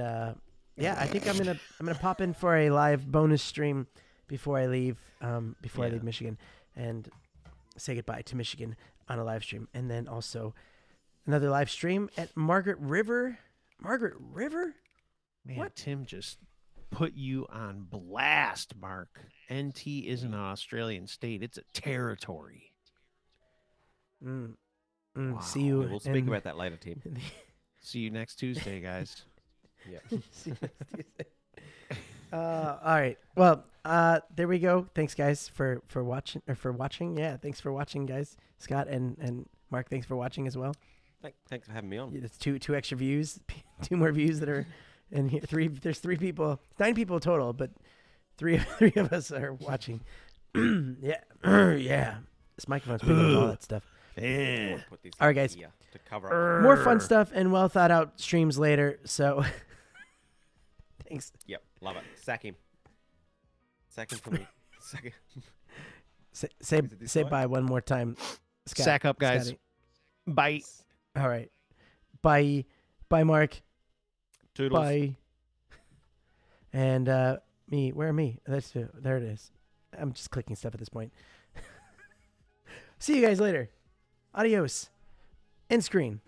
yeah, I think I'm gonna pop in for a live bonus stream before I leave I leave Michigan, and say goodbye to Michigan on a live stream, and then also another live stream at Margaret River. Margaret River? Man, What? Tim just put you on blast, Mark. NT isn't an Australian state; it's a territory. Wow. See you. We'll speak about that later, Tim. See you next Tuesday, guys. Yeah. See you next Tuesday. All right. Well, there we go. Thanks, guys, for watching. Yeah, thanks for watching, guys. Scott and Mark, thanks for watching as well. Thanks for having me on. Yeah, it's two extra views, 2 more views that are in here. There's 3 people, 9 people total, but three of us are watching. Yeah, yeah. This microphone's picking up all that stuff. Yeah. Put these All right, up guys. here to cover up. More fun stuff and well thought out streams later. So, thanks. Yep, love it. Sack him. Sack him for me. Sack him. Say Is it this way? bye one more time. Scott, Sack up, guys. Scotty. Bye. All right. Bye. Bye, Mark. Toodles. Bye. And me. Where me? There it is. I'm just clicking stuff at this point. See you guys later. Adios. End screen.